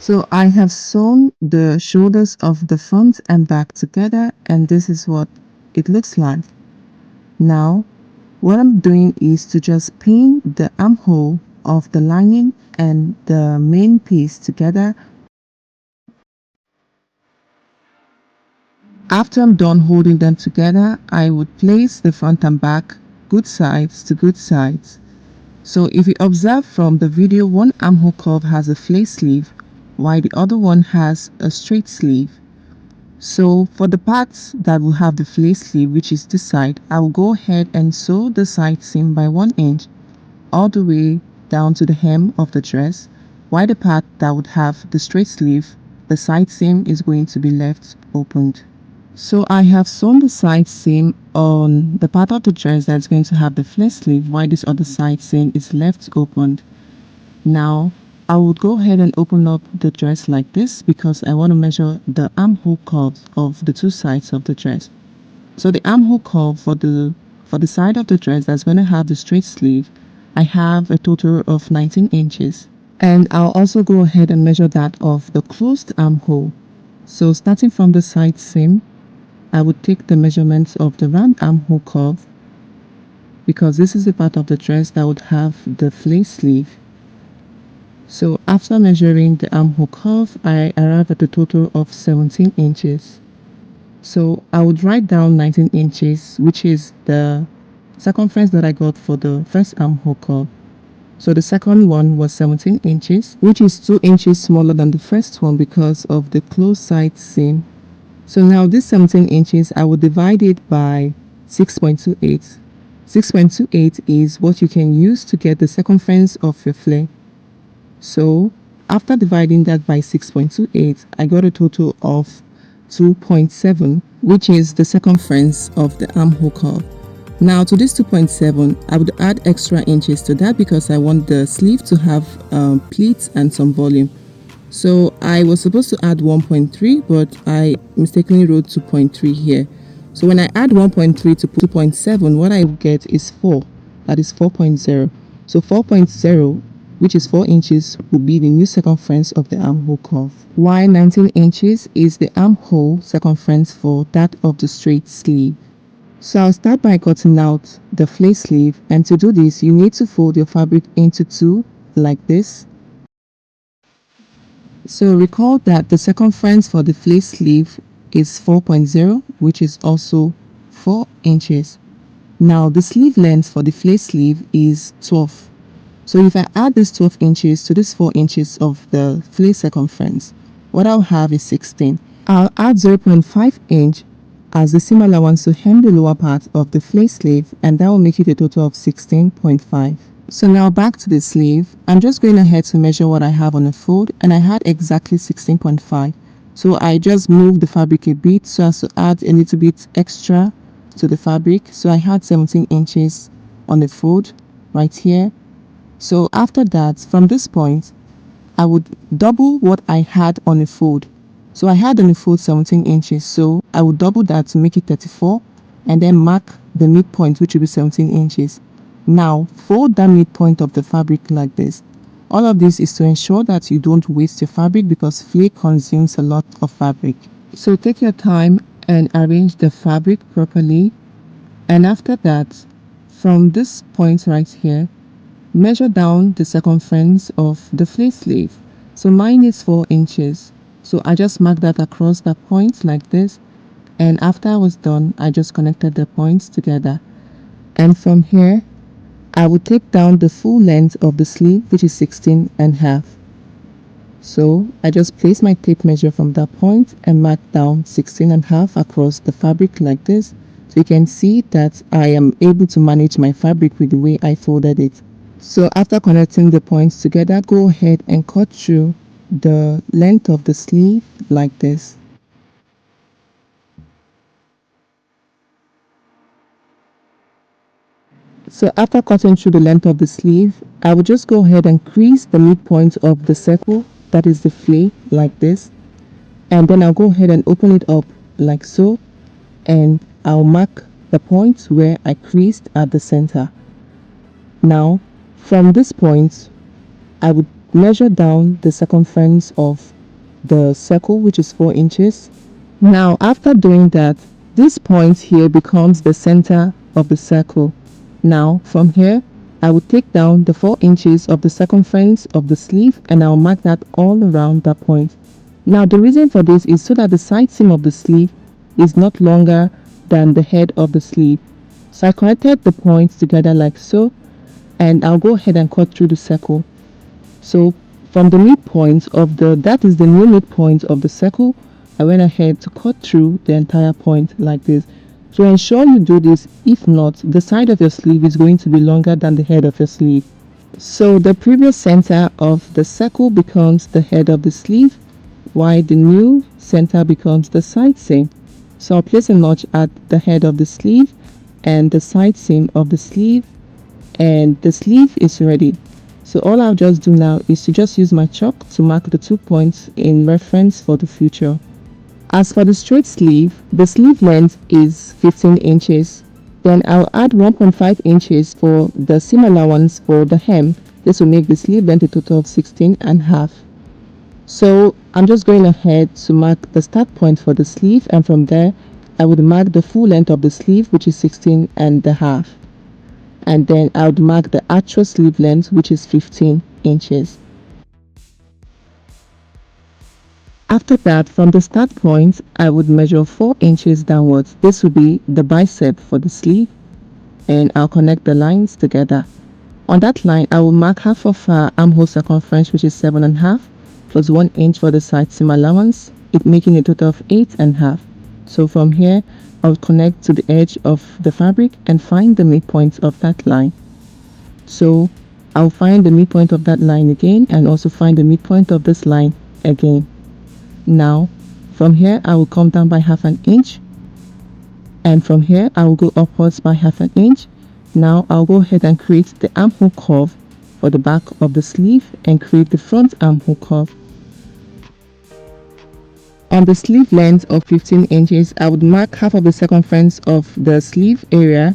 So I have sewn the shoulders of the front and back together, and this is what it looks like. Now, what I'm doing is to just pin the armhole of the lining and the main piece together. After I'm done holding them together, I would place the front and back good sides to good sides. So if you observe from the video, one armhole curve has a fleece sleeve while the other one has a straight sleeve. So for the parts that will have the fleece sleeve, which is this side, I will go ahead and sew the side seam by 1 inch all the way down to the hem of the dress, while the part that would have the straight sleeve, the side seam is going to be left opened. So I have sewn the side seam on the part of the dress that's going to have the fleece sleeve, while this other side seam is left opened. Now I would go ahead and open up the dress like this because I want to measure the armhole curve of the two sides of the dress. So the armhole curve for the side of the dress that's going to have the straight sleeve, I have a total of 19 inches. And I'll also go ahead and measure that of the closed armhole. So starting from the side seam, I would take the measurements of the round armhole curve because this is the part of the dress that would have the fleece sleeve. So after measuring the armhole curve, I arrive at a total of 17 inches. So I would write down 19 inches, which is the circumference that I got for the first armhole curve. So the second one was 17 inches, which is 2 inches smaller than the first one because of the closed side seam. So now this 17 inches, I will divide it by 6.28. 6.28 is what you can use to get the circumference of your flare. So after dividing that by 6.28, I got a total of 2.7, which is the circumference of the armhole curve. Now to this 2.7, I would add extra inches to that because I want the sleeve to have pleats and some volume. So I was supposed to add 1.3, but I mistakenly wrote 2.3 here. So when I add 1.3 to 2.7, what I get is 4. That is 4.0. So 4.0, which is 4 inches, will be the new circumference of the armhole curve. While 19 inches is the armhole circumference for that of the straight sleeve. So I'll start by cutting out the fleece sleeve, and to do this, you need to fold your fabric into two like this. So recall that the circumference for the fleece sleeve is 4.0, which is also 4 inches. Now the sleeve length for the fleece sleeve is 12. So if I add this 12 inches to this 4 inches of the fleece circumference, what I'll have is 16. I'll add 0.5 inch as the seam allowance to hem the lower part of the fleece sleeve, and that will make it a total of 16.5. So now back to the sleeve, I'm just going ahead to measure what I have on the fold, and I had exactly 16.5. So I just moved the fabric a bit so as to add a little bit extra to the fabric. So I had 17 inches on the fold right here. So after that, from this point, I would double what I had on the fold. So I had on the fold 17 inches, so I would double that to make it 34 and then mark the midpoint, which will be 17 inches. Now fold that midpoint of the fabric like this. All of this is to ensure that you don't waste your fabric because flare consumes a lot of fabric. So take your time and arrange the fabric properly, and after that, from this point right here, measure down the circumference of the fleece sleeve. So mine is 4 inches. So I just marked that across the point like this. And after I was done, I just connected the points together. And from here, I will take down the full length of the sleeve, which is 16.5. So I just place my tape measure from that point and mark down 16.5 across the fabric like this. So you can see that I am able to manage my fabric with the way I folded it. So after connecting the points together, go ahead and cut through the length of the sleeve like this. So after cutting through the length of the sleeve, I will just go ahead and crease the midpoint of the circle, that is the flare, like this. And then I'll go ahead and open it up like so, and I'll mark the point where I creased at the center. Now from this point, I would measure down the circumference of the circle, which is 4 inches. Now after doing that, this point here becomes the center of the circle. Now from here, I will take down the 4 inches of the circumference of the sleeve and I'll mark that all around that point. Now the reason for this is so that the side seam of the sleeve is not longer than the head of the sleeve. So I connected the points together like so, and I'll go ahead and cut through the circle. So from the midpoint of that is the new midpoint of the circle, I went ahead to cut through the entire point like this. So ensure you do this, if not, the side of your sleeve is going to be longer than the head of your sleeve. So the previous center of the circle becomes the head of the sleeve, while the new center becomes the side seam. So I'll place a notch at the head of the sleeve and the side seam of the sleeve, and the sleeve is ready. So all I'll just do now is to just use my chalk to mark the 2 points in reference for the future. As for the straight sleeve, the sleeve length is 15 inches. Then I'll add 1.5 inches for the seam allowance for the hem. This will make the sleeve length a total of 16.5. So I'm just going ahead to mark the start point for the sleeve, and from there I would mark the full length of the sleeve, which is 16.5. And then I would mark the actual sleeve length, which is 15 inches. After that, from the start point, I would measure 4 inches downwards. This would be the bicep for the sleeve, and I'll connect the lines together. On that line, I will mark half of our armhole circumference, which is 7.5, plus 1 inch for the side seam allowance, it making a total of 8.5. So from here, I'll connect to the edge of the fabric and find the midpoint of that line. So I'll find the midpoint of that line again and also find the midpoint of this line again. Now from here I will come down by half an inch, and from here I will go upwards by half an inch. Now I'll go ahead and create the armhole curve for the back of the sleeve and create the front armhole curve. On the sleeve length of 15 inches, I would mark half of the circumference of the sleeve area,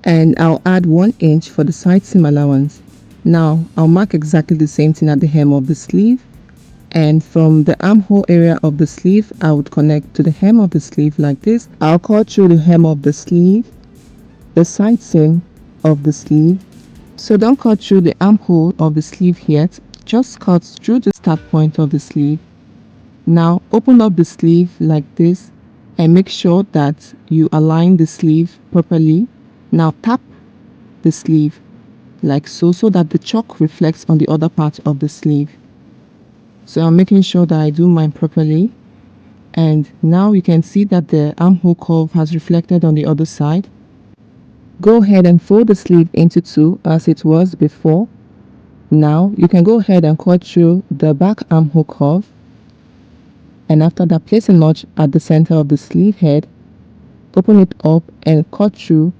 and I'll add 1 inch for the side seam allowance. Now I'll mark exactly the same thing at the hem of the sleeve, and from the armhole area of the sleeve, I would connect to the hem of the sleeve like this. I'll cut through the hem of the sleeve, the side seam of the sleeve. So don't cut through the armhole of the sleeve yet, just cut through the start point of the sleeve. Now open up the sleeve like this and make sure that you align the sleeve properly. Now tap the sleeve like so, so that the chalk reflects on the other part of the sleeve. So I'm making sure that I do mine properly, and now you can see that the armhole curve has reflected on the other side. Go ahead and fold the sleeve into 2 as it was before. Now you can go ahead and cut through the back armhole curve, and after that place a notch at the center of the sleeve head, open it up and cut through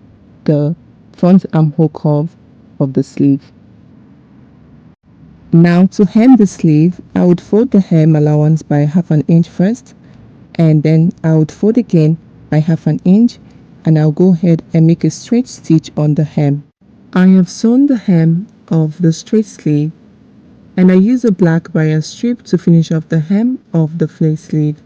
the front armhole curve of the sleeve. Now to hem the sleeve, I would fold the hem allowance by half an inch first, and then I would fold again by half an inch, and I'll go ahead and make a straight stitch on the hem. I have sewn the hem of the straight sleeve, and I use a black bias strip to finish off the hem of the flace sleeve.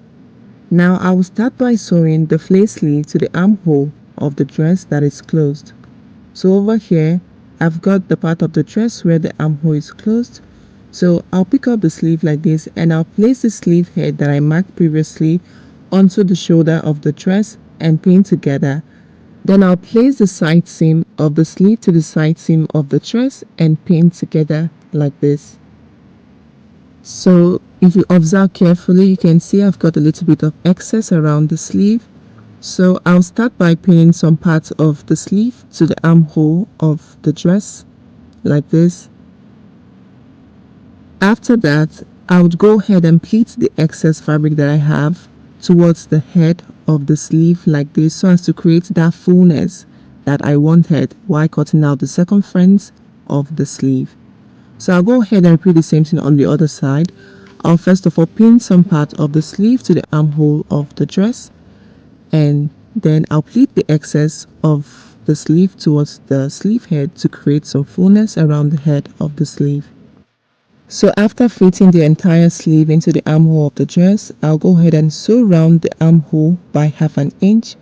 Now I will start by sewing the flace sleeve to the armhole of the dress that is closed. So over here I've got the part of the dress where the armhole is closed. So I'll pick up the sleeve like this, and I'll place the sleeve head that I marked previously onto the shoulder of the dress and pin together. Then I'll place the side seam of the sleeve to the side seam of the dress and pin together like this. So if you observe carefully, you can see I've got a little bit of excess around the sleeve. So I'll start by pinning some parts of the sleeve to the armhole of the dress like this. After that, I would go ahead and pleat the excess fabric that I have towards the head of the sleeve like this, so as to create that fullness that I wanted while cutting out the circumference of the sleeve. So I'll go ahead and repeat the same thing on the other side. I'll first of all pin some part of the sleeve to the armhole of the dress, and then I'll pleat the excess of the sleeve towards the sleeve head to create some fullness around the head of the sleeve. So after fitting the entire sleeve into the armhole of the dress, I'll go ahead and sew round the armhole by 1/2 inch,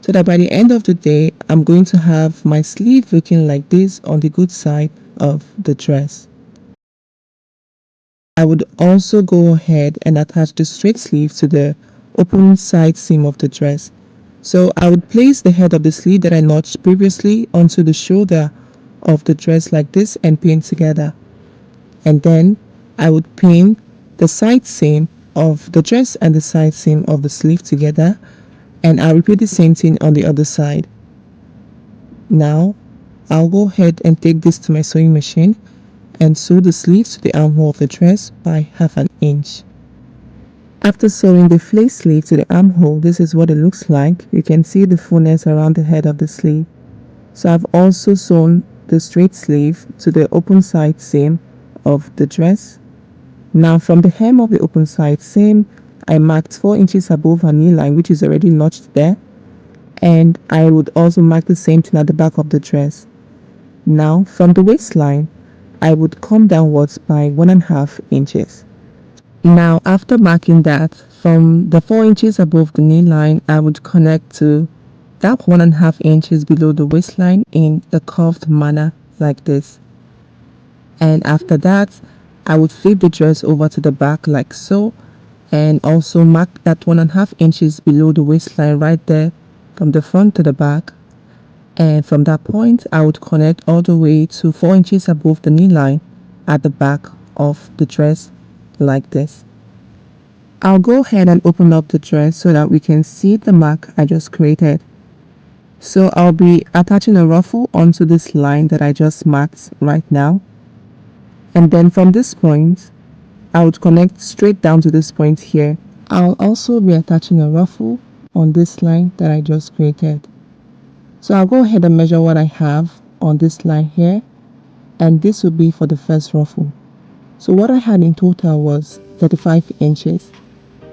so that by the end of the day, I'm going to have my sleeve looking like this on the good side of the dress. I would also go ahead and attach the straight sleeve to the open side seam of the dress. So I would place the head of the sleeve that I notched previously onto the shoulder of the dress like this and pin together. And then I would pin the side seam of the dress and the side seam of the sleeve together, and I'll repeat the same thing on the other side. Now I'll go ahead and take this to my sewing machine and sew the sleeves to the armhole of the dress by 1/2 inch. After sewing the fleece sleeve to the armhole, this is what it looks like. You can see the fullness around the head of the sleeve. So I've also sewn the straight sleeve to the open side seam of the dress. Now from the hem of the open side seam, I marked 4 inches above her knee line, which is already notched there, and I would also mark the same thing at the back of the dress. Now from the waistline, I would come downwards by 1.5 inches. Now after marking that, from the 4 inches above the knee line, I would connect to that 1.5 inches below the waistline in a curved manner like this. And after that, I would flip the dress over to the back like so, and also mark that 1.5 inches below the waistline right there from the front to the back. And from that point, I would connect all the way to 4 inches above the knee line at the back of the dress like this. I'll go ahead and open up the dress so that we can see the mark I just created. So I'll be attaching a ruffle onto this line that I just marked right now. And then from this point, I would connect straight down to this point here. I'll also be attaching a ruffle on this line that I just created. So I'll go ahead and measure what I have on this line here, and this will be for the first ruffle. So what I had in total was 35 inches.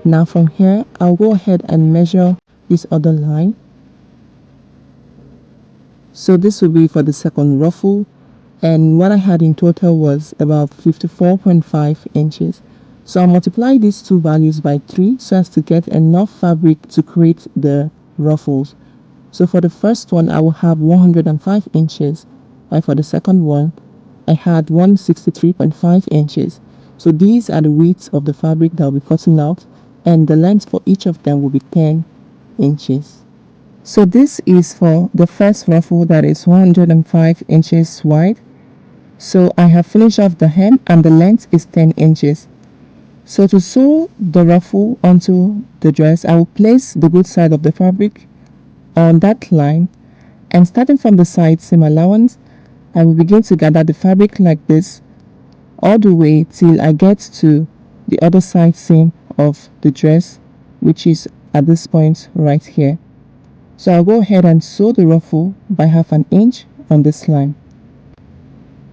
Now from here, I'll go ahead and measure this other line. So this will be for the second ruffle, and what I had in total was about 54.5 inches. So I'll multiply these two values by 3 so as to get enough fabric to create the ruffles. So for the first one, I will have 105 inches, while for the second one, I had 163.5 inches. So these are the widths of the fabric that I'll be cutting out, and the length for each of them will be 10 inches. So this is for the first ruffle that is 105 inches wide. So I have finished off the hem and the length is 10 inches. So to sew the ruffle onto the dress, I will place the good side of the fabric on that line, and starting from the side seam allowance, I will begin to gather the fabric like this all the way till I get to the other side seam of the dress, which is at this point right here. So I'll go ahead and sew the ruffle by 1/2 inch on this line.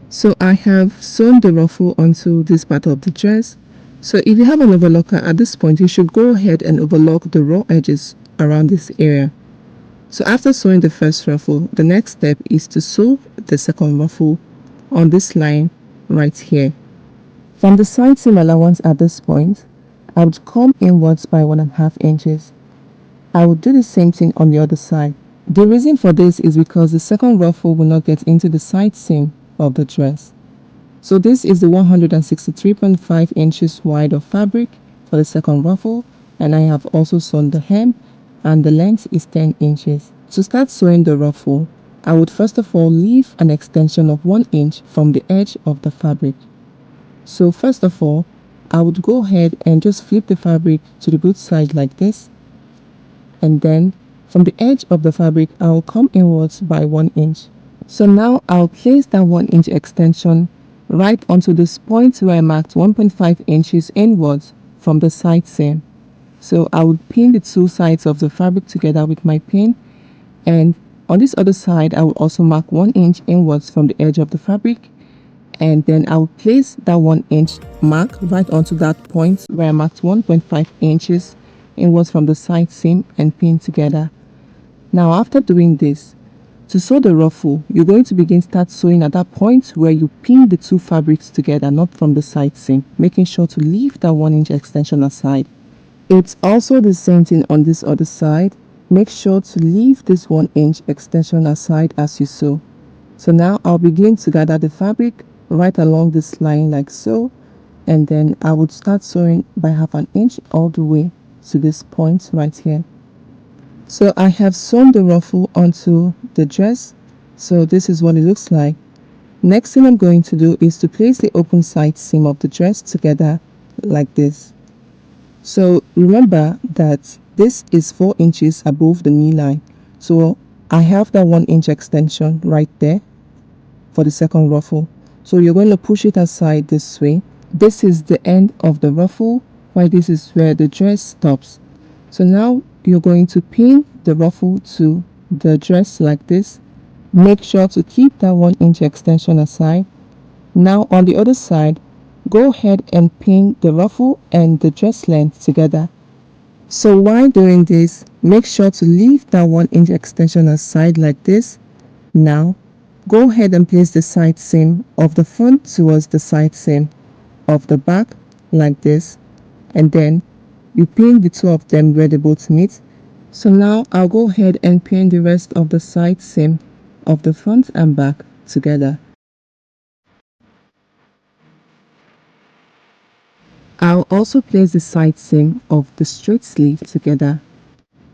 So I have sewn the ruffle onto this part of the dress. So if you have an overlocker at this point, you should go ahead and overlock the raw edges around this area. So after sewing the first ruffle, the next step is to sew the second ruffle on this line right here. From the side seam allowance at this point, I would come inwards by 1.5 inches. I would do the same thing on the other side. The reason for this is because the second ruffle will not get into the side seam of the dress. So this is the 163.5 inches wide of fabric for the second ruffle, and I have also sewn the hem, and the length is 10 inches. To start sewing the ruffle, I would first of all leave an extension of 1 inch from the edge of the fabric. So first of all, I would go ahead and just flip the fabric to the good side like this, and then from the edge of the fabric, I will come inwards by 1 inch. So now I'll place that 1 inch extension right onto this point where I marked 1.5 inches inwards from the side seam. So I would pin the two sides of the fabric together with my pin, and on this other side I will also mark 1 inch inwards from the edge of the fabric, and then I will place that 1 inch mark right onto that point where I marked 1.5 inches inwards from the side seam and pin together. Now after doing this, To sew the ruffle, you're going to start sewing at that point where you pin the two fabrics together, not from the side seam, making sure to leave that 1-inch extension aside. It's also the same thing on this other side. Make sure to leave this 1-inch extension aside as you sew. So now I'll begin to gather the fabric right along this line like so, and then I would start sewing by 1/2 inch all the way to this point right here. So I have sewn the ruffle onto the dress, so this is what it looks like. Next thing I'm going to do is to place the open side seam of the dress together like this. So remember that this is 4 inches above the knee line, so I have that 1-inch extension right there for the second ruffle. So you're going to push it aside this way. This is the end of the ruffle, while this is where the dress stops. So now you're going to pin the ruffle to the dress like this. Make sure to keep that 1-inch extension aside. Now on the other side, go ahead and pin the ruffle and the dress length together. So while doing this, make sure to leave that 1-inch extension aside like this. Now go ahead and place the side seam of the front towards the side seam of the back like this, and then you pin the two of them where they both meet. So now I'll go ahead and pin the rest of the side seam of the front and back together. I'll also place the side seam of the straight sleeve together.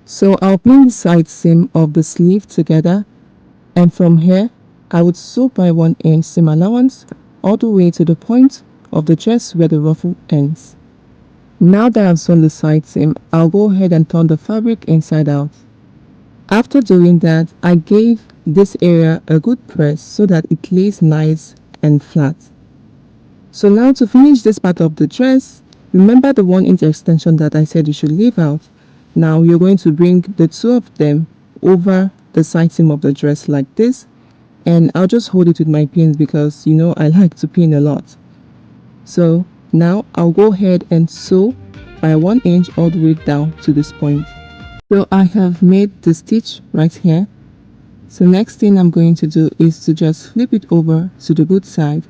So I'll pin the side seam of the sleeve together, and from here I would sew by 1-inch seam allowance all the way to the point of the dress where the ruffle ends. Now that I've sewn the side seam, I'll go ahead and turn the fabric inside out. After doing that, I gave this area a good press so that it lays nice and flat. So now to finish this part of the dress, remember the 1-inch extension that I said you should leave out. Now you're going to bring the two of them over the side seam of the dress like this, and I'll just hold it with my pins because you know I like to pin a lot. So now I'll go ahead and sew by 1 inch all the way down to this point. So I have made the stitch right here. So next thing I'm going to do is to just flip it over to the good side.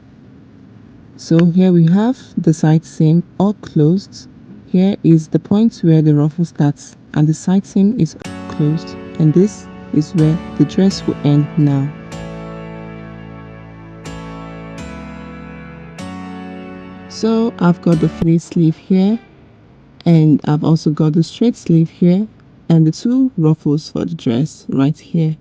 So here we have the side seam all closed. Here is the point where the ruffle starts and the side seam is closed, and this is where the dress will end now. So I've got the fleece sleeve here, and I've also got the straight sleeve here, and the two ruffles for the dress right here.